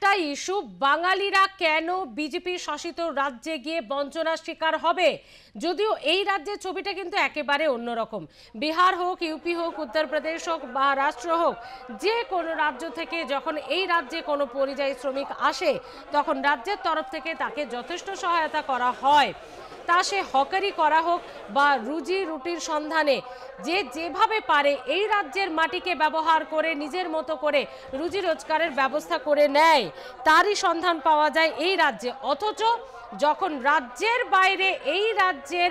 একটা ইস্যু, বাঙালিরা কেন বিজেপি শাসিত রাজ্যে গিয়ে বঞ্চনার শিকার হবে। যদিও এই রাজ্যের ছবিটা কিন্তু একেবারে অন্যরকম। বিহার হোক, ইউপি হোক, উত্তরপ্রদেশ হোক, মহারাষ্ট্র হোক, যে কোনো রাজ্য থেকে যখন এই রাজ্যে কোনো পরিযায়ী শ্রমিক আসে তখন রাজ্যের তরফ থেকে তাকে যথেষ্ট সহায়তা করা হয়। তা সে হকারি করা হোক বা রুজি রুটির সন্ধানে যে যেভাবে পারে এই রাজ্যের মাটিকে ব্যবহার করে নিজের মতো করে রুজি রোজগারের ব্যবস্থা করে নেয়, তারই সন্ধান পাওয়া যায় এই রাজ্যে। অথচ যখন রাজ্যের বাইরে এই রাজ্যের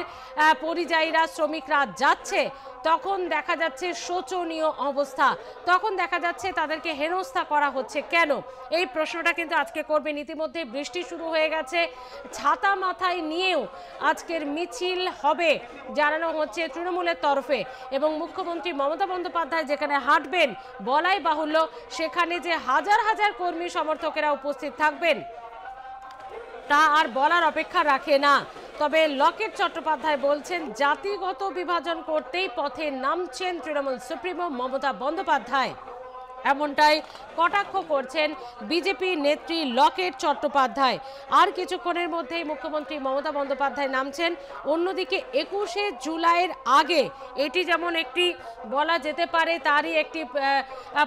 পরিযায়ীরা শ্রমিকরা যাচ্ছে তখন দেখা যাচ্ছে শোচনীয় অবস্থা, তখন দেখা যাচ্ছে তাদেরকে হেনস্থা করা হচ্ছে কেন। এই প্রশ্নটা কিন্তু আজকে করবেন। ইতিমধ্যে বৃষ্টি শুরু হয়ে গেছে, ছাতা মাথায় নিয়েও আজকের মিছিল হবে জানানো হচ্ছে তৃণমূলের তরফে, এবং মুখ্যমন্ত্রী মমতা বন্দ্যোপাধ্যায় যেখানে হাঁটবেন বলাই বাহুল্য সেখানে যে হাজার হাজার কর্মী সমর্থকেরা উপস্থিত থাকবেন তা আর বলার অপেক্ষা রাখে না। তবে লকেট চট্টোপাধ্যায় বলছেন জাতিগত বিভাজন করতেই পথে নামছেন তৃণমূল সুপ্রিমো মমতা বন্দ্যোপাধ্যায়, এমনটাই কটাক্ষ করছেন বিজেপি নেত্রী লকেট চট্টোপাধ্যায়। আর কিছুক্ষণের মধ্যেই মুখ্যমন্ত্রী মমতা বন্দ্যোপাধ্যায় নামছেন। অন্যদিকে 21শে জুলাইয়ের আগে এটি যেমন একটি বলা যেতে পারে তারই একটি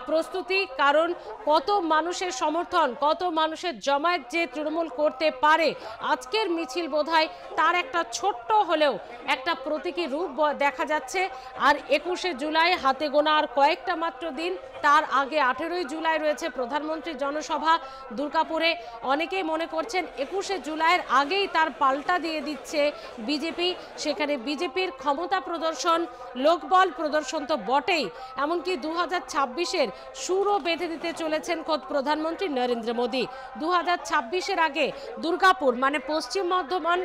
প্রস্তুতি, কারণ কত মানুষের সমর্থন, কত মানুষের জমায়েত যে তৃণমূল করতে পারে, আজকের মিছিল বোধহয় তার একটা ছোট্ট হলেও একটা প্রতীকী রূপ দেখা যাচ্ছে। আর 21শে জুলাই হাতে গোনা আর কয়েকটা মাত্র দিন, তার আগে 18ই জুলাই রয়েছে প্রধানমন্ত্রী জনসভা দুর্গাপুরে। অনেকেই মনে করছেন 21শে জুলাইয়ের আগেই তার পাল্টা দিয়ে দিচ্ছে বিজেপি। সেখানে বিজেপির ক্ষমতা প্রদর্শন, লোকবল প্রদর্শন তো বটেই, এমনকি 2026-এর সুরও বেঁধে দিতে চলেছেন খোদ প্রধানমন্ত্রী নরেন্দ্র মোদী। 2026-এর আগে দুর্গাপুর মানে পশ্চিম বর্ধমান,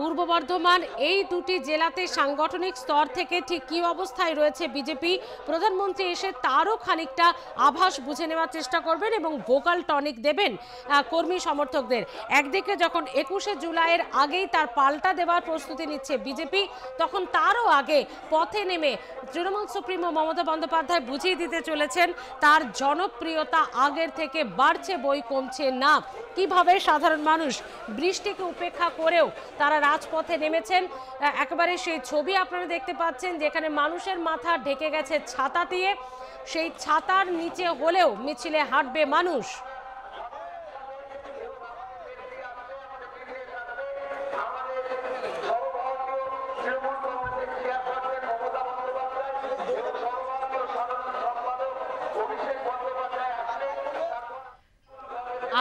পূর্ব বর্ধমান, এই দুটি জেলাতে সাংগঠনিক স্তর থেকে ঠিক কী অবস্থায় রয়েছে বিজেপি, প্রধানমন্ত্রী এসে তারও খানিকটা আভাস বুঝে নেওয়ার চেষ্টা করবেন এবং ভোকাল টনিক দেবেন কর্মী সমর্থকদের। একদিকে যখন 21শে জুলাইয়ের আগেই তার পাল্টা দেওয়ার প্রস্তুতি নিচ্ছে বিজেপি, তখন তারও আগে পথে নেমে তৃণমূল সুপ্রিমো মমতা বন্দ্যোপাধ্যায় বুঝিয়ে দিতে চলেছেন তার জনপ্রিয়তা আগের থেকে বাড়ছে বই কমছে না। কিভাবে সাধারণ মানুষ বৃষ্টিকে উপেক্ষা করেও তারা রাজপথে নেমেছেন, একেবারে সেই ছবি আপনারা দেখতে পাচ্ছেন যেখানে মানুষের মাথা ঢেকে গেছে ছাতা দিয়ে, সেই ছাতার নিচে হলেও মিছিলে হাঁটবে মানুষ।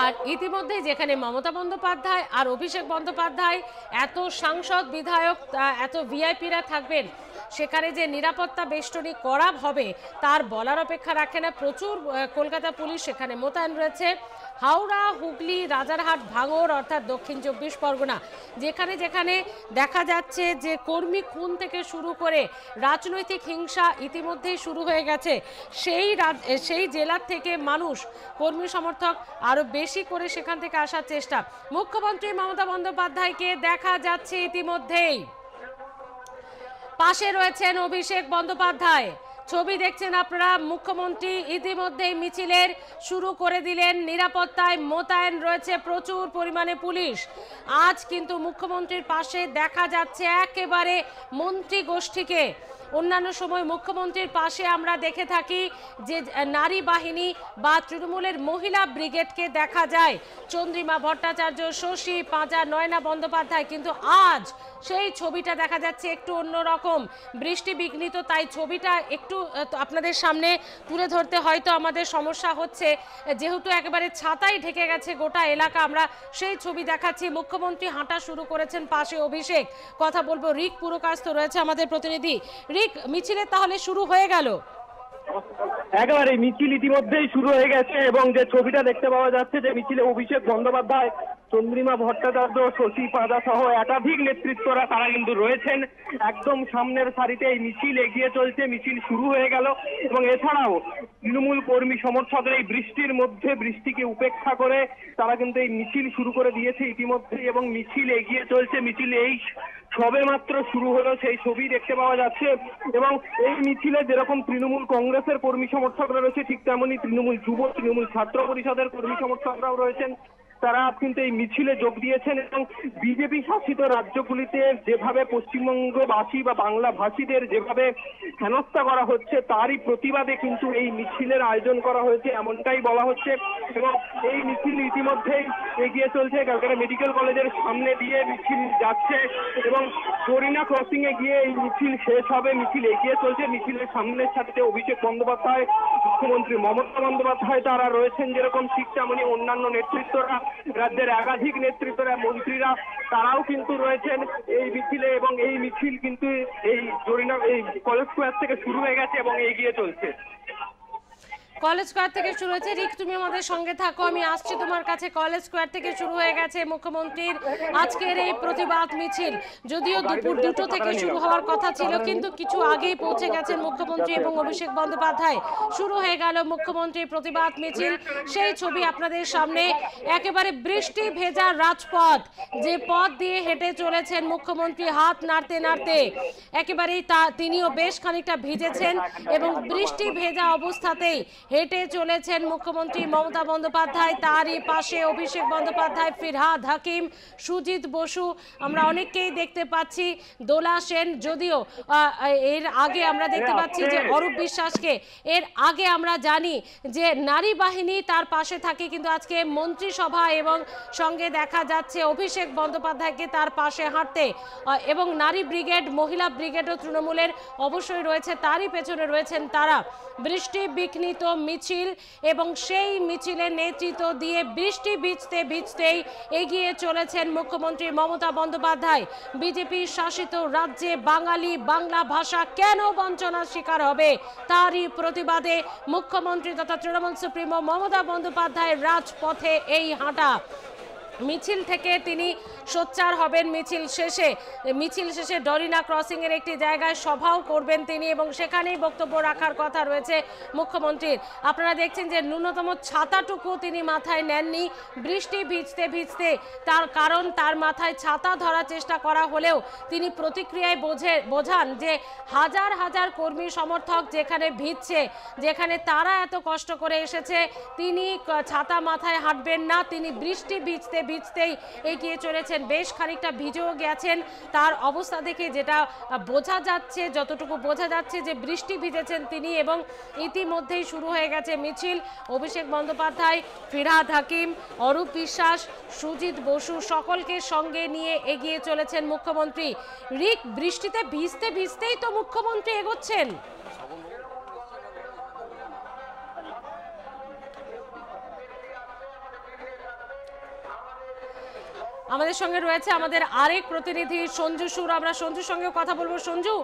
আর ইতিমধ্যে যেখানে মমতা বন্দ্যোপাধ্যায় আর অভিষেক বন্দ্যোপাধ্যায়, এত সাংসদ বিধায়ক, এত ভিআইপিরা থাকবেন, সেখানে যে নিরাপত্তা বেষ্টনী করা হবে তার বলার অপেক্ষা রাখে না। প্রচুর কলকাতা পুলিশ সেখানে মোতায়েন রয়েছে। হাওড়া, হুগলি, রাজারহাট, ভাঙড় অর্থাৎ দক্ষিণ 24 পরগনা, যেখানে যেখানে দেখা যাচ্ছে যে কর্মী খুন থেকে শুরু করে রাজনৈতিক হিংসা ইতিমধ্যেই শুরু হয়ে গেছে, সেই জেলার থেকে মানুষ, কর্মী সমর্থক আরও বেশি করে সেখান থেকে আসার চেষ্টা। মুখ্যমন্ত্রী মমতা বন্দ্যোপাধ্যায়কে দেখা যাচ্ছে ইতিমধ্যেই, পাশে রয়েছেন অভিষেক বন্দ্যোপাধ্যায়। ছবি দেখছেন আপনারা। মুখ্যমন্ত্রী ইতিমধ্যেই মিছিলের শুরু করে দিলেন, নিরাপত্তায় মোতায়েন রয়েছে প্রচুর পরিমাণে পুলিশ। আজ কিন্তু মুখ্যমন্ত্রীর পাশে দেখা যাচ্ছে একেবারে মন্ত্রী গোষ্ঠীকে। অন্যান্য সময় মুখ্যমন্ত্রীর পাশে আমরা দেখে থাকি যে নারী বাহিনী বা তৃণমূলের মহিলা ব্রিগেডকে দেখা যায়, চন্দ্রিমা ভট্টাচার্য, শশী পাঁজা, নয়না বন্দ্যোপাধ্যায়, কিন্তু আজ সেই ছবিটা দেখা যাচ্ছে একটু অন্যরকম। বৃষ্টি বিঘ্নিত, তাই ছবিটা একটু আপনাদের সামনে তুলে ধরতে হয়তো আমাদের সমস্যা হচ্ছে, যেহেতু একেবারে ছাতায় ঢেকে গেছে গোটা এলাকা। আমরা সেই ছবি দেখাচ্ছি। মুখ্যমন্ত্রী হাঁটা শুরু করেছেন, পাশে অভিষেক। কথা বলবো, রিক পুরকাস্ত রয়েছে আমাদের প্রতিনিধি। রিক, মিছিলের তাহলে শুরু হয়ে গেল? একেবারে মিছিল ইতিমধ্যেই শুরু হয়ে গেছে এবং যে ছবিটা দেখতে পাওয়া যাচ্ছে যে মিছিলে অভিষেক বন্দ্যোপাধ্যায় চন্দ্রিমা ভট্টাচার্য, শশী পাঁজা সহ একাধিক নেতৃত্বরা তারা কিন্তু রয়েছেন একদম সামনের সারিতে। এই মিছিল এগিয়ে চলছে, মিছিল শুরু হয়ে গেল। এবং এছাড়াও তৃণমূল কর্মী সমর্থকরা এই বৃষ্টির মধ্যে, বৃষ্টিকে উপেক্ষা করে তারা কিন্তু এই মিছিল শুরু করে দিয়েছে ইতিমধ্যে এবং মিছিল এগিয়ে চলছে। মিছিল এই সবে মাত্র শুরু হলো সেই ছবি দেখতে পাওয়া যাচ্ছে। এবং এই মিছিলে যেরকম তৃণমূল কংগ্রেসের কর্মী সমর্থকরা রয়েছে, ঠিক তেমনি তৃণমূল যুব, তৃণমূল ছাত্র পরিষদের কর্মী সমর্থকরাও রয়েছেন। তারা কিন্তু এই মিছিলে যোগ দিয়েছেন এবং বিজেপি শাসিত রাজ্যগুলিতে যেভাবে পশ্চিমবঙ্গবাসী বা বাংলা ভাষীদের যেভাবে হেনস্থা করা হচ্ছে তারই প্রতিবাদে কিন্তু এই মিছিলের আয়োজন করা হয়েছে, এমনটাই বলা হচ্ছে। এবং এই মিছিল ইতিমধ্যেই এগিয়ে চলছে, ক্যালকাটা মেডিকেল কলেজের সামনে দিয়ে মিছিল যাচ্ছে এবং করিনা ক্রসিং এ গিয়ে এই মিছিল শেষ হবে। মিছিল এগিয়ে চলছে, মিছিলের সামনের সারিতে অভিষেক বন্দ্যোপাধ্যায়, মুখ্যমন্ত্রী মমতা বন্দ্যোপাধ্যায় তারা রয়েছেন যেরকম, ঠিক তেমনি অন্যান্য নেতৃত্বরা, রাজ্যের একাধিক নেতৃত্বরা, মন্ত্রীরা তারাও কিন্তু রয়েছেন এই মিছিলে। এবং এই মিছিল কিন্তু এই কলেজ স্কোয়ার থেকে শুরু হয়ে গেছে এবং এগিয়ে চলছে। কলেজ স্কোয়ার থেকে শুরু হয়েছে। রিক, তুমি আমাদের সঙ্গে থাকো, আমি আসছি তোমার কাছে। কলেজ স্কোয়ার থেকে শুরু হয়ে গেছে মুখ্যমন্ত্রীর আজকের এই প্রতিবাদ মিছিল। যদিও দুপুর 2টো থেকে শুরু হওয়ার কথা ছিল, কিন্তু কিছু আগেই পৌঁছে গেছেন মুখ্যমন্ত্রী এবং অভিষেক বন্দ্যোপাধ্যায়। শুরু হয়ে গেল মুখ্যমন্ত্রীর প্রতিবাদ মিছিল। সেই ছবি আপনাদের সামনে, একেবারে বৃষ্টি ভেজা রাজপথ, যে পথ দিয়ে হেঁটে চলেছেন মুখ্যমন্ত্রী হাত নাড়তে নাড়তে। একেবারেই তিনিও বেশ খানিকটা ভিজেছেন এবং বৃষ্টি ভেজা অবস্থাতেই হেঁটে চলেছেন মুখ্যমন্ত্রী মমতা বন্দ্যোপাধ্যায়। তারই পাশে অভিষেক বন্দ্যোপাধ্যায়, ফিরহাদ হাকিম, সুজিত বসু, আমরা অনেককেই দেখতে পাচ্ছি, দোলা সেন। যদিও এর আগে আমরা দেখতে পাচ্ছি যে অরূপ বিশ্বাসকে, এর আগে আমরা জানি যে নারী বাহিনী তার পাশে থাকে, কিন্তু আজকে মন্ত্রিসভা এবং সঙ্গে দেখা যাচ্ছে অভিষেক বন্দ্যোপাধ্যায়কে তার পাশে হাঁটতে। এবং নারী ব্রিগেড, মহিলা ব্রিগেডও তৃণমূলের অবশ্যই রয়েছে, তারই পেছনে রয়েছেন তারা। বৃষ্টি বিঘ্নিত মিছিল এবং সেই মিছিলের নেতৃত্ব দিয়ে বৃষ্টি ভিজতে ভিজতেই এগিয়ে চলেছেন মুখ্যমন্ত্রী মমতা বন্দ্যোপাধ্যায়। বিজেপি শাসিত রাজ্যে বাঙালি বাংলা ভাষা কেন বঞ্চনার শিকার হবে, তারই প্রতিবাদে মুখ্যমন্ত্রী তথা তৃণমূল সুপ্রিমো মমতা বন্দ্যোপাধ্যায়ের রাজপথে এই হাঁটা। মিছিল থেকে তিনি সোচ্চার হবেন। মিছিল শেষে ডরিনা ক্রসিং এর একটি জায়গায় সভাও করবেন তিনি এবং সেখানেই বক্তব্য রাখার কথা রয়েছে মুখ্যমন্ত্রীর। আপনারা দেখছেন যে ন্যূনতম ছাতাটুকু তিনি মাথায় নেননি বৃষ্টি ভিজতে ভিজতে। তার কারণ, তার মাথায় ছাতা ধরার চেষ্টা করা হলেও তিনি প্রতিক্রিয়ায় বোঝান যে হাজার হাজার কর্মী সমর্থক যেখানে ভিজছে, যেখানে তারা এত কষ্ট করে এসেছে, তিনি ছাতা মাথায় হাঁটবেন না। তিনি বৃষ্টি ভিজতে ভিজতেই এগিয়ে চলেছেন। বেশ খানিকটা ভিজেও গেছেন, তার অবস্থা দেখে যেটা বোঝা যাচ্ছে, যতটুকু বোঝা যাচ্ছে যে বৃষ্টি ভিজেছেন তিনি। এবং ইতিমধ্যেই শুরু হয়ে গেছে মিছিল। অভিষেক বন্দ্যোপাধ্যায়, ফিরহাদ হাকিম, অরূপ বিশ্বাস, সুজিত বসু সকলকে সঙ্গে নিয়ে এগিয়ে চলেছেন মুখ্যমন্ত্রী। রিক, বৃষ্টিতে ভিজতে ভিজতেই তো মুখ্যমন্ত্রী এগোচ্ছেন। আমাদের সঙ্গে রয়েছে আমাদের আরেক প্রতিনিধি সঞ্জু সুর, আমরা সঞ্জুর সঙ্গে কথা বলবো। সঞ্জু,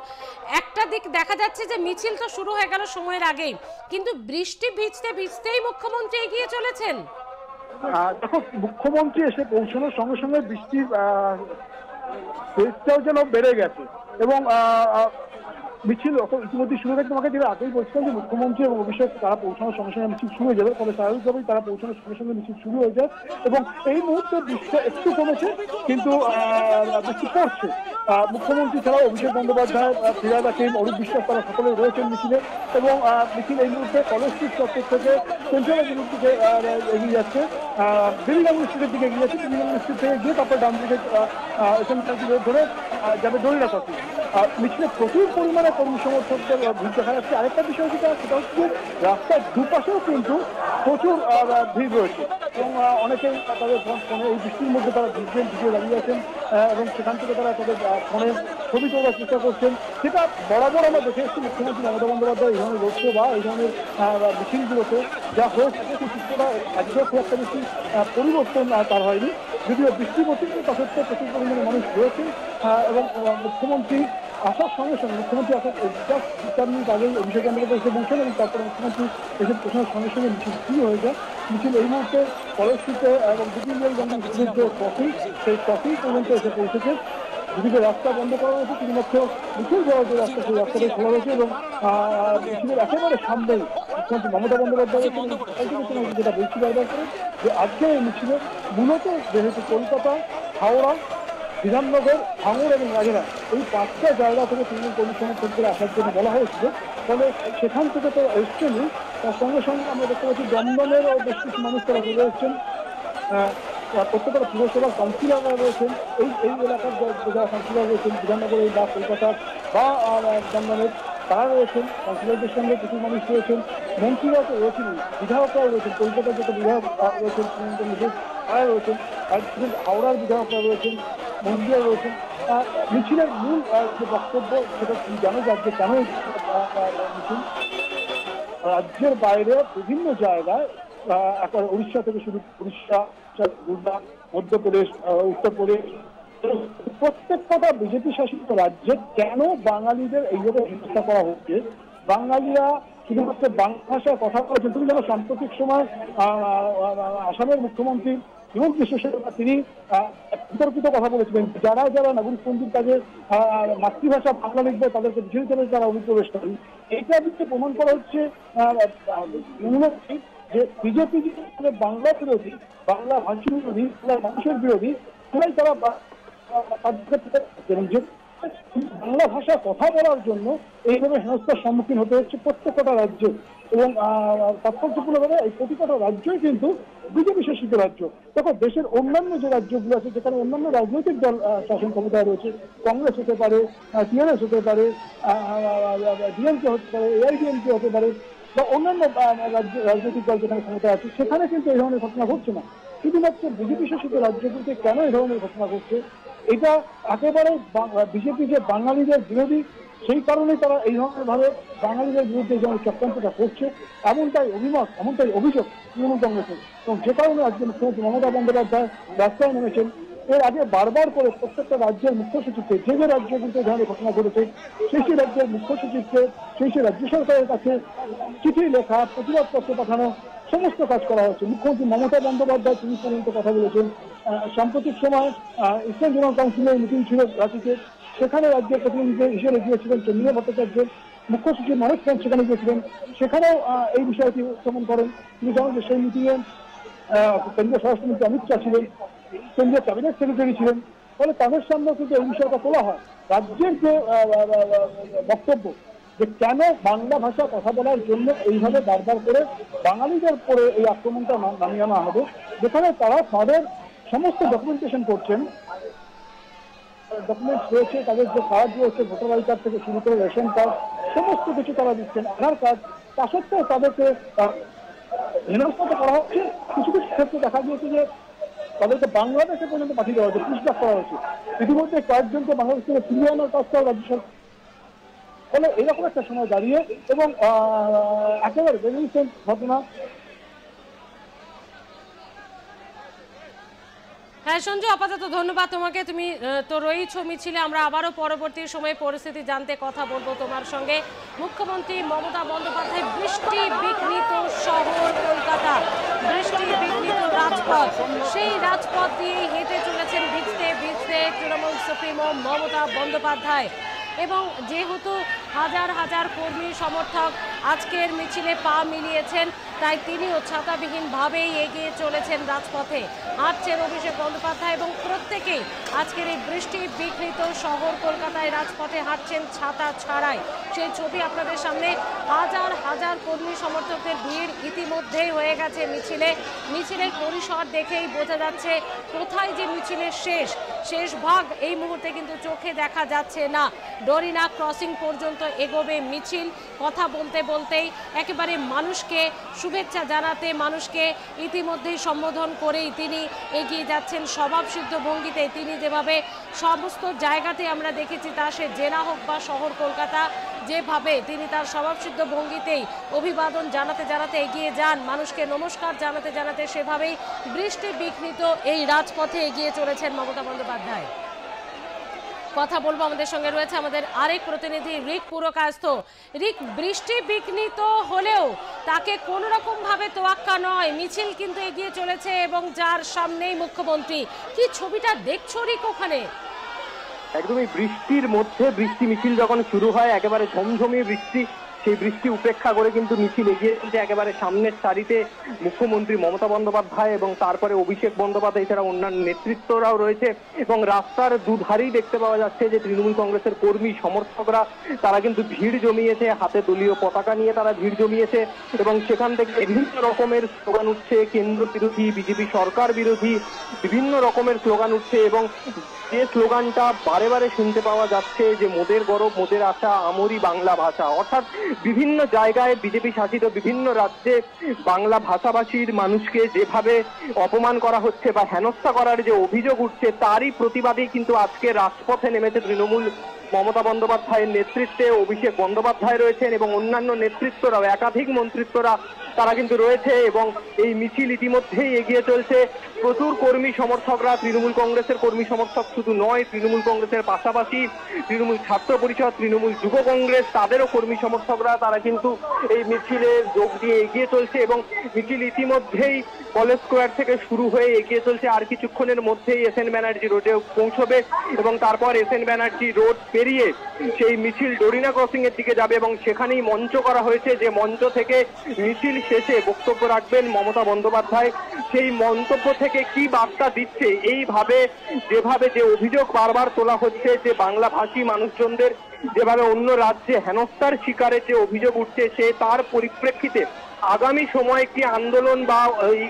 একটা দিক দেখা যাচ্ছে যে মিছিল তো শুরু হয়ে গেল সময়ের আগেই, কিন্তু বৃষ্টি ভিজতে ভিজতেই মুখ্যমন্ত্রী এগিয়ে চলেছেন। দেখো, মুখ্যমন্ত্রী এসে পৌঁছানোর সঙ্গে সঙ্গে বৃষ্টির তেজটাও যেন বেড়ে গেছে এবং মিছিল ইতিমধ্যে শুরু হয়ে, তোমাকে যেটা আগেই বলছিলাম যে মুখ্যমন্ত্রী এবং অভিষেক তারা পৌঁছানোর সঙ্গে সঙ্গে মিছিল শুরু হয়ে যাবে, ফলে স্বাভাবিকভাবেই তারা পৌঁছানোর সঙ্গে সঙ্গে মিছিল শুরু হয়ে যায়। এবং এই মুহূর্তে বৃষ্টিটা একটু কমেছে, কিন্তু বৃষ্টি পড়ছে। মুখ্যমন্ত্রী ছাড়াও অভিষেক বন্দ্যোপাধ্যায়, ফিরহাদ হাকিম, অরূপ বিশ্বাস তারা সকলে রয়েছেন মিছিলে। এবং মিছিল এই মুহূর্তে কলেজ স্ট্রিট চত্বর থেকে সেন্ট্রাল এভিনিউর দিকে এগিয়ে যাচ্ছে, বিবিনগর স্ট্রিটের দিকে এগিয়ে যাচ্ছে। বিবিনগর স্ট্রিট থেকে গিয়ে তারপর ডান দিকে ধরে যাবে ডরিনা ক্রসিং। মিছিলে প্রচুর পরিমাণে কর্মী সমর্থকদের ভিড় দেখা যাচ্ছে। আরেকটা বিষয় যেটা, সেটা হচ্ছে রাস্তার দুপাশেও কিন্তু প্রচুর ভিড় রয়েছে এবং অনেকেই তাদের ফোনে এই বৃষ্টির মধ্যে তারা ভিডিও দাঁড়িয়ে আছেন এবং সেখান থেকে তারা তাদের ফোনে ছবি তোলার চেষ্টা করছেন। সেটা বরাবর আমরা দেখে এসেছি মুখ্যমন্ত্রী মমতা বন্দ্যোপাধ্যায় এই ধরনের রোড শো বা এই ধরনের মিছিলগুলোতে যা হয়েছে সেই চিত্রটা একদম খুব একটা বেশি পরিবর্তন তার হয়নি। যদিও বৃষ্টি পড়ছে, কিন্তু তা সত্ত্বেও প্রচুর পরিমাণে মানুষ রয়েছে এবং মুখ্যমন্ত্রী আসার সঙ্গে সঙ্গে মুখ্যমন্ত্রী আসার 4 মিনিট আগে অভিষেক কেন্দ্রে এসে পৌঁছেন এবং তারপরে মুখ্যমন্ত্রী এসে পৌঁছানোর সঙ্গে সঙ্গে মিছিল শুরু হয়ে যায়। মিছিল এই মুহূর্তে কলেজটিতে এবং বিপিএল গঙ্গা যে ট্রফি সেই ট্রফি পর্যন্ত এসে পৌঁছেছে। দুদিকে রাস্তা বন্ধ করা হয়েছে, শুধুমাত্র মিছিল যাওয়ার যে রাস্তা সেই রাস্তাটাই খোলা রয়েছে এবং মিছিলের একেবারে সামনে মুখ্যমন্ত্রী মমতা বন্দ্যোপাধ্যায় যেটা বলছি বারবার করে যে আজকে এই মিছিলে মূলত যেহেতু কলকাতা, হাওড়া, বিধাননগর, ভাঙড় এবং রাজেরা এই 5টা জায়গা থেকে তৃণমূল কর্মী সমর্থকদের আসার জন্য বলা হয়েছিল, ফলে সেখান থেকে তো এসছেনই, তার সঙ্গে সঙ্গে আমরা দেখতে পাচ্ছি দমদমেরও বেশ কিছু মানুষ তারা চলে এসছেন। প্রত্যেকটা পুরসভার কাউন্সিলররা রয়েছেন, এই এলাকার যারা কাউন্সিলর রয়েছেন বিধাননগরের বা কলকাতার বা দমদমের তারা রয়েছেন, কাউন্সিলরদের সঙ্গে কিছু মানুষ রয়েছেন, মন্ত্রীরা তো রয়েছেন, বিধায়করাও রয়েছেন, কলকাতার যত বিধায়ক রয়েছেন তারা রয়েছেন, আর হাওড়ার বিধায়করা রয়েছেন, মন্ত্রীরা রয়েছেন। মিছিলের মূল যে বক্তব্য সেটা তুমি জানো যে আজকে কেন মিছিল রাজ্যের বাইরে বিভিন্ন জায়গায় একবার উড়িষ্যা থেকে শুরু, উড়িষ্যা, গুজরাট, মধ্যপ্রদেশ, উত্তরপ্রদেশ, প্রত্যেকটা বিজেপি শাসিত রাজ্যে কেন বাঙালিদের এইভাবে হেনস্থা করা হচ্ছে। বাঙালিরা শুধুমাত্র বাংলা ভাষায় কথা বলেছেন। তুমি যেন সাম্প্রতিক সময় আসামের মুখ্যমন্ত্রী হিমন্ত বিশ্ব শর্মা তিনি বিতর্কিত কথা বলেছিলেন, যারা যারা নাগরিকপন্থীর কাজে মাতৃভাষা বাংলা লিখবে তাদেরকে বিশেষভাবে তারা অনুপ্রবেশ করেন। এইটা দিকে প্রমাণ করা হচ্ছে যে বিজেপি যে বাংলা বিরোধী, বাংলা ভাষী বিরোধী, বাংলা মানুষের বিরোধী, সেটাই তারা বাংলা ভাষা কথা বলার জন্য এইভাবে হেনস্থার সম্মুখীন হতে হচ্ছে প্রত্যেকটা রাজ্যে। এবং তাৎপর্যপূর্ণভাবে এই প্রতিটা রাজ্যই কিন্তু বিজেপি শাসিত রাজ্য। দেখো দেশের অন্যান্য যে রাজ্যগুলো আছে যেখানে অন্যান্য রাজনৈতিক দল শাসন ক্ষমতায় রয়েছে, কংগ্রেস হতে পারে, টিআরএস হতে পারে, ডিএমকে হতে পারে, এআইডিএমকে হতে পারে, বা অন্যান্য রাজনৈতিক দল যেখানে ক্ষমতায় আছে, সেখানে কিন্তু এই ধরনের ঘটনা ঘটছে না। শুধুমাত্র বিজেপি শাসিত রাজ্যগুলিতে কেন এই ধরনের ঘটনা ঘটছে, এটা একেবারে বিজেপি যে বাঙালিদের বিরোধী, সেই কারণে তারা এই ধরনের ভাবে বাঙালিদের বিরুদ্ধে যেমন চক্রান্তটা করছে, এমনটাই অভিমত, এমনটাই অভিযোগ তৃণমূল কংগ্রেসের। এবং যে কারণে আজকে মুখ্যমন্ত্রী মমতা বন্দ্যোপাধ্যায় রাস্তায় নেমেছেন। এর আগে বারবার করে প্রত্যেকটা রাজ্যের মুখ্য সচিবকে, যে যে রাজ্যগুলিতে এই ধরনের ঘটনা ঘটেছে সেই রাজ্যের মুখ্য সচিবকে, সেই রাজ্য সরকারের কাছে চিঠি লেখা, প্রতিবাদপত্র পাঠানো, সমস্ত কাজ করা হচ্ছে। মুখ্যমন্ত্রী মমতা বন্দ্যোপাধ্যায় তিনি পর্যন্ত কথা বলেছেন। সাম্প্রতিক সময় ইস্টার্ন জোনাল কাউন্সিলের মিটিং ছিল রাঁচিতে, সেখানে রাজ্যের প্রতিনিধি হিসেবে গিয়েছিলেন চন্দ্রিমা ভট্টাচার্য, মুখ্য সচিব মনোজ খান সেখানে গিয়েছিলেন, সেখানেও এই বিষয়টি উত্থাপন করেন। তিনি জানেন যে সেই মিটিংয়ে কেন্দ্রীয় স্বরাষ্ট্রমন্ত্রী অমিত শাহ ছিলেন, কেন্দ্রীয় ক্যাবিনেট সেক্রেটারি ছিলেন, ফলে তাদের সামনেও কিন্তু এই বিষয়টা তোলা হয়। রাজ্যের যে বক্তব্য যে কেন বাংলা ভাষা কথা বলার জন্য এইভাবে বারবার করে বাঙালিদের পরে এই আক্রমণটা নামিয়ে আনা হবে, যেখানে তারা তাদের সমস্ত ডকুমেন্টেশন করছেন, ডকুমেন্টস রয়েছে, তাদের যে কার্ড রয়েছে, ভোটার আই কার্ড থেকে শুরু করে রেশন কার্ড, সমস্ত কিছু তারা দিচ্ছেন, আধার কার্ড, তা সত্ত্বেও তাদেরকে হেনস্থা করা হচ্ছে। কিছু কিছু ক্ষেত্রে দেখা গিয়েছে যে তাদেরকে বাংলাদেশে পর্যন্ত পাঠিয়ে দেওয়া হয়েছে, পুশব্যাক করা হয়েছে। ইতিমধ্যে কয়েকজনকে বাংলাদেশ থেকে ফিরিয়ে আনার কাজটাও রাজ্য সরকার। ফলে এরকম একটা সময় দাঁড়িয়ে এবং একেবারে রিসেন্ট ঘটনা। হ্যাঁ সঞ্জু, আপাতত ধন্যবাদ তোমাকে, তুমি তো রয়েছো মিছিলে। আমরা আবারও পরবর্তী সময়ে পরিস্থিতি জানতে কথা বলবো তোমার সঙ্গে। মুখ্যমন্ত্রী মমতা বন্দ্যোপাধ্যায় বৃষ্টি বিঘ্নিত শহর কলকাতা, বৃষ্টি বিঘ্নিত রাজপথ, সেই রাজপথ দিয়েই হেঁটে চলেছেন ভিজতে ভিজতে তৃণমূল সুপ্রিমো মমতা বন্দ্যোপাধ্যায়। এবং যেহেতু হাজার হাজার কর্মী সমর্থক আজকের মিছিলে পা মিলিয়েছেন, তাই তিনিও ছাতাবিহীনভাবেই এগিয়ে চলেছেন রাজপথে, হাঁটছেন অভিষেক বন্দ্যোপাধ্যায় এবং প্রত্যেকেই আজকের এই বৃষ্টি বিঘ্নিত শহর কলকাতায় রাজপথে হাঁটছেন ছাতা ছাড়াই। সেই ছবি আপনাদের সামনে, হাজার হাজার কর্মী সমর্থকদের ভিড় ইতিমধ্যেই হয়ে গেছে মিছিলে। মিছিলের পরিসর দেখেই বোঝা যাচ্ছে কোথায় যে মিছিলের শেষ ভাগ এই মুহূর্তে কিন্তু চোখে দেখা যাচ্ছে না। ডরিনা ক্রসিং পর্যন্ত এগোবে মিছিল। কথা বলতে বলতেই একেবারে মানুষকে শুভেচ্ছা জানাতে, মানুষকে ইতিমধ্যেই সম্বোধন করেই তিনি এগিয়ে যাচ্ছেন স্বভাবসিদ্ধ ভঙ্গিতে। তিনি যেভাবে সমস্ত জায়গাতে আমরা দেখেছি, তা সে জেলা হোক বা শহর কলকাতা, যেভাবে তিনি তার স্বভাবসিদ্ধ ভঙ্গিতেই অভিবাদন জানাতে জানাতে এগিয়ে যান, মানুষকে নমস্কার জানাতে জানাতে সেভাবেই বৃষ্টি বিঘ্নিত এই রাজপথে এগিয়ে চলেছেন মমতা বন্দ্যোপাধ্যায়। কথা বলবো। আমাদের সঙ্গে রয়েছে আমাদের আরেক প্রতিনিধি রিক পুরকায়স্থ। রিক, বৃষ্টি বিঘ্নিত হলেও তাকে কোনো রকম ভাবে তোয়াক্কা নয়, মিছিল কিন্তু এগিয়ে চলেছে এবং যার সামনেই মুখ্যমন্ত্রী। কি ছবিটা দেখছো রিক ওখানে? একদমই বৃষ্টির মধ্যে বৃষ্টি মিছিল যখন শুরু হয়, একেবারে ঝমঝমিয়ে বৃষ্টি, সেই বৃষ্টি উপেক্ষা করে কিন্তু মিছিল এগিয়ে চলছে একেবারে সামনের সারিতে মুখ্যমন্ত্রী মমতা বন্দ্যোপাধ্যায় এবং তারপরে অভিষেক বন্দ্যোপাধ্যায় এছাড়া অন্যান্য নেতৃত্বরাও রয়েছে। এবং রাস্তার দুধারেই দেখতে পাওয়া যাচ্ছে যে তৃণমূল কংগ্রেসের কর্মী সমর্থকরা তারা কিন্তু ভিড় জমিয়েছে, হাতে দলীয় পতাকা নিয়ে তারা ভিড় জমিয়েছে এবং সেখান থেকে বিভিন্ন রকমের স্লোগান উঠছে, কেন্দ্র বিরোধী, বিজেপি সরকার বিরোধী বিভিন্ন রকমের স্লোগান উঠছে। এবং যে স্লোগানটা বারে বারে শুনতে পাওয়া যাচ্ছে যে মোদের গরব মোদের আশা আমরি বাংলা ভাষা, অর্থাৎ বিভিন্ন জায়গায় বিজেপি শাসিত বিভিন্ন রাজ্যে বাংলা ভাষাভাষীর মানুষকে যেভাবে অপমান করা হচ্ছে বা হেনস্থা করার যে অভিযোগ উঠছে, তারই প্রতিবাদেই কিন্তু আজকে রাজপথে নেমেছে তৃণমূল। মমতা বন্দ্যোপাধ্যায়ের নেতৃত্বে অভিষেক বন্দ্যোপাধ্যায় রয়েছেন এবং অন্যান্য নেতৃত্বরাও, একাধিক মন্ত্রিত্বরা তারা কিন্তু রয়েছে এবং এই মিছিল ইতিমধ্যেই এগিয়ে চলছে। প্রচুর কর্মী সমর্থকরা, তৃণমূল কংগ্রেসের কর্মী সমর্থক শুধু নয়, তৃণমূল কংগ্রেসের পাশাপাশি তৃণমূল ছাত্র পরিষদ, তৃণমূল যুব কংগ্রেস, তাদেরও কর্মী সমর্থকরা তারা কিন্তু এই মিছিলে যোগ দিয়ে এগিয়ে চলছে এবং মিছিল ইতিমধ্যেই কলেজ স্কোয়ার থেকে শুরু হয়ে এগিয়ে চলছে। আর কিছুক্ষণের মধ্যেই এসএন ব্যানার্জি রোডে পৌঁছবে এবং তারপর এসএন ব্যানার্জি রোড পেরিয়ে সেই মিছিল ডোরিনা ক্রসিং এর দিকে যাবে এবং সেখানেই মঞ্চ করা হয়েছে, যে মঞ্চ থেকে মিছিল শেষে বক্তব্য রাখবেন মমতা বন্দ্যোপাধ্যায়। সেই মন্তব্য থেকে কি বার্তা দিচ্ছে, এইভাবে যেভাবে যে অভিযোগ বারবার তোলা হচ্ছে যে বাংলা ভাষী মানুষজনদের যেভাবে অন্য রাজ্যে হেনস্থার শিকারের যে অভিযোগ উঠছে, সে তার পরিপ্রেক্ষিতে আগামী সময় কি আন্দোলন বা এই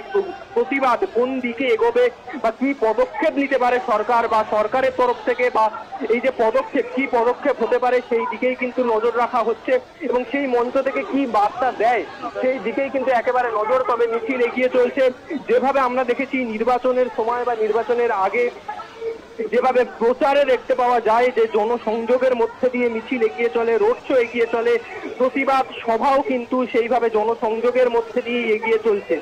প্রতিবাদ কোন দিকে এগোবে বা কি পদক্ষেপ নিতে পারে সরকার বা সরকারের তরফ থেকে, বা এই যে পদক্ষেপ কি পদক্ষেপ হতে পারে সেই দিকেই কিন্তু নজর রাখা হচ্ছে এবং সেই মঞ্চ থেকে কি বার্তা দেয় সেই দিকেই কিন্তু একেবারে নজর। তবে মিছিল এগিয়ে চলছে, যেভাবে আমরা দেখেছি নির্বাচনের সময় বা নির্বাচনের আগে যেভাবে প্রচারে দেখতে পাওয়া যায় যে জনসংযোগের মধ্যে দিয়ে মিছিল এগিয়ে চলে, রোড শো এগিয়ে চলে, প্রতিবাদ সভাও কিন্তু সেইভাবে জনসংযোগের মধ্যে দিয়ে এগিয়ে চলছে।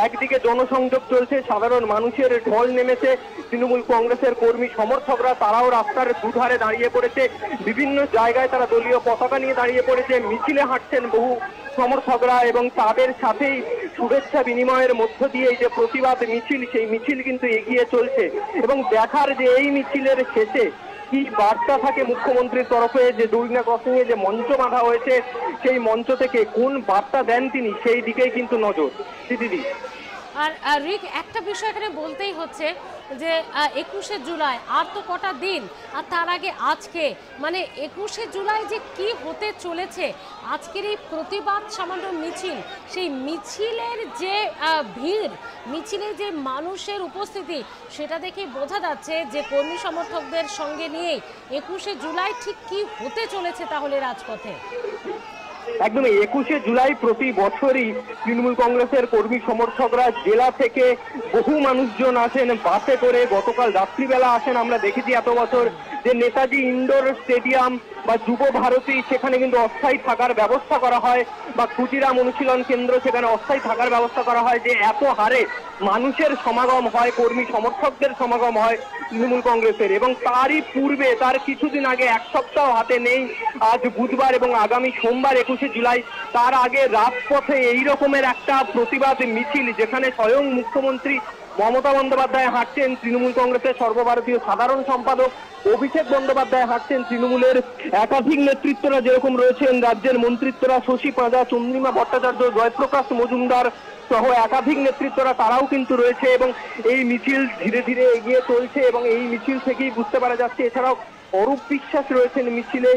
একদিকে জনসংযোগ চলছে, সাধারণ মানুষের ঢল নেমেছে, তৃণমূল কংগ্রেসের কর্মী সমর্থকরা তারাও রাস্তার দুধারে দাঁড়িয়ে পড়েছে, বিভিন্ন জায়গায় তারা দলীয় পতাকা নিয়ে দাঁড়িয়ে পড়েছে, মিছিলে হাঁটছেন বহু সমর্থকরা এবং তাদের সাথেই শুভেচ্ছা বিনিময়ের মধ্য দিয়ে এই যে প্রতিবাদ মিছিল, সেই মিছিল কিন্তু এগিয়ে চলছে এবং দেখার যে এই মিছিলের শেষে কি বার্তা থাকে মুখ্যমন্ত্রীর তরফে, যে ডোরিনা ক্রসিং এ যে মঞ্চ বাঁধা হয়েছে সেই মঞ্চ থেকে কোন বার্তা দেন তিনি, সেই দিকেই কিন্তু নজর। দিদি আর রিক, একটা বিষয় এখানে বলতেই হচ্ছে যে 21শে জুলাই আর তো কটা দিন, আর তার আগে আজকে, মানে 21শে জুলাই যে কি হতে চলেছে, আজকের এই প্রতিবাদ সামান্য মিছিল, সেই মিছিলের যে ভিড়, মিছিলে যে মানুষের উপস্থিতি, সেটা দেখে বোঝা যাচ্ছে যে কর্মী সমর্থকদের সঙ্গে নিয়ে 21শে জুলাই ঠিক কি হতে চলেছে তাহলে রাজপথে। একদমই 21শে জুলাই প্রতি বছরই তৃণমূল কংগ্রেসের কর্মী সমর্থকরা জেলা থেকে বহু মানুষজন আসেন বাসে করে, গতকাল রাত্রিবেলা আসেন। আমরা দেখেছি এত বছর যে নেতাজি ইন্ডোর স্টেডিয়াম বা যুব ভারতী সেখানে কিন্তু অস্থায়ী থাকার ব্যবস্থা করা হয়, বা ক্ষুদিরাম অনুশীলন কেন্দ্র সেখানে অস্থায়ী থাকার ব্যবস্থা করা হয়, যে এত হারে মানুষের সমাগম হয়, কর্মী সমর্থকদের সমাগম হয় তৃণমূল কংগ্রেসের। এবং তারই পূর্বে, তার কিছুদিন আগে, এক সপ্তাহ হাতে নেই, আজ বুধবার এবং আগামী সোমবার 21শে জুলাই, তার আগে রাজপথে এই রকমের একটা প্রতিবাদ মিছিল, যেখানে স্বয়ং মুখ্যমন্ত্রী মমতা বন্দ্যোপাধ্যায় হাঁটছেন, তৃণমূল কংগ্রেসের সর্বভারতীয় সাধারণ সম্পাদক অভিষেক বন্দ্যোপাধ্যায় হাঁটছেন, তৃণমূলের একাধিক নেতৃত্বরা যেরকম রয়েছেন, রাজ্যের মন্ত্রিত্বরা শশী পাঁজা, চন্দ্রিমা ভট্টাচার্য, জয়প্রকাশ মজুমদার সহ একাধিক নেতৃত্বরা তারাও কিন্তু রয়েছে এবং এই মিছিল ধীরে ধীরে এগিয়ে চলছে এবং এই মিছিল থেকেই বুঝতে পারা যাচ্ছে। এছাড়াও অরূপ বিশ্বাস রয়েছেন মিছিলে,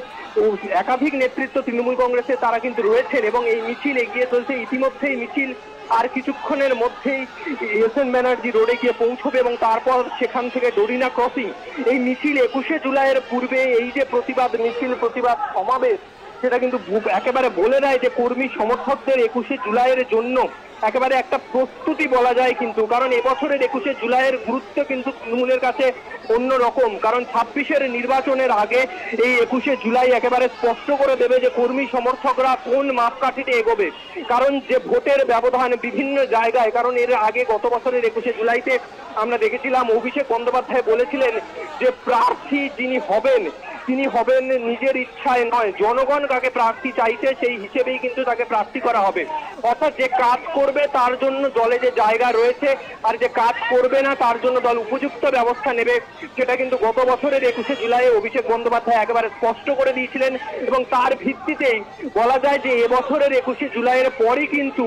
একাধিক নেতৃত্ব তৃণমূল কংগ্রেসে তারা কিন্তু রয়েছেন এবং এই মিছিল এগিয়ে চলছে। ইতিমধ্যেই মিছিল আর কিছুক্ষণের মধ্যেই এসএন ব্যানার্জি রোডে গিয়ে পৌঁছবে এবং তারপর সেখান থেকে ডোরিনা ক্রসিং। এই মিছিল 21শে জুলাইয়ের পূর্বে এই যে প্রতিবাদ মিছিল, প্রতিবাদ সমাবেশ, সেটা কিন্তু একেবারে বলে দেয় যে কর্মী সমর্থকদের 21শে জুলাইয়ের জন্য একেবারে একটা প্রস্তুতি বলা যায় কিন্তু, কারণ এবছরের 21শে জুলাইয়ের গুরুত্ব কিন্তু তৃণমূলের কাছে অন্যরকম। কারণ 26-এর নির্বাচনের আগে এই 21শে জুলাই একেবারে স্পষ্ট করে দেবে যে কর্মী সমর্থকরা কোন মাপকাঠিতে এগোবে। কারণ যে ভোটের ব্যবধান বিভিন্ন জায়গায়, কারণ এর আগে গত বছরের 21শে জুলাইতে আমরা দেখেছিলাম অভিষেক বন্দ্যোপাধ্যায় বলেছিলেন যে প্রার্থী যিনি হবেন তিনি হবেন নিজের ইচ্ছায় নয়, জনগণ কাকে প্রার্থী চাইছে সেই হিসেবেই কিন্তু তাকে প্রার্থী করা হবে। অর্থাৎ যে কাজ করবে তার জন্য দলে যে জায়গা রয়েছে, আর যে কাজ করবে না তার জন্য দল উপযুক্ত ব্যবস্থা নেবে, সেটা কিন্তু গত বছরের 21শে জুলাই অভিষেক বন্দ্যোপাধ্যায় একেবারে স্পষ্ট করে দিয়েছিলেন। এবং তার ভিত্তিতেই বলা যায় যে এবছরের 21শে জুলাইয়ের পরই কিন্তু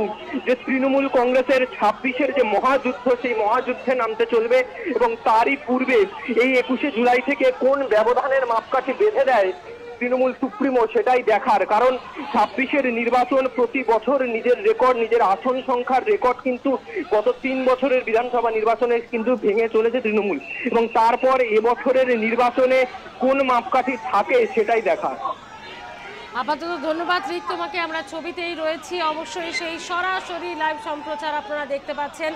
যে তৃণমূল কংগ্রেসের 26-এর যে মহাযুদ্ধ, সেই মহাযুদ্ধে নামতে চলবে। এবং তারই পূর্বে এই 21শে জুলাই থেকে কোন ব্যবধানের মাপকাঠি বেঁধে দেয় তৃণমূল সুপ্রিমো, সেটাই দেখার। কারণ 26-এর নির্বাচন প্রতি বছর নিজের রেকর্ড, নিজের আসন সংখ্যার রেকর্ড কিন্তু গত 3 বছরের বিধানসভা নির্বাচনে কিন্তু ভেঙে চলেছে তৃণমূল। এবং তারপর এবছরের নির্বাচনে কোন মাপকাঠি থাকে সেটাই দেখার। আপাতত ধন্যবাদ রিক তোমাকে। আমরা ছবিতেই রয়েছি, অবশ্যই সেই সরাসরি লাইভ সম্প্রচার আপনারা দেখতে পাচ্ছেন।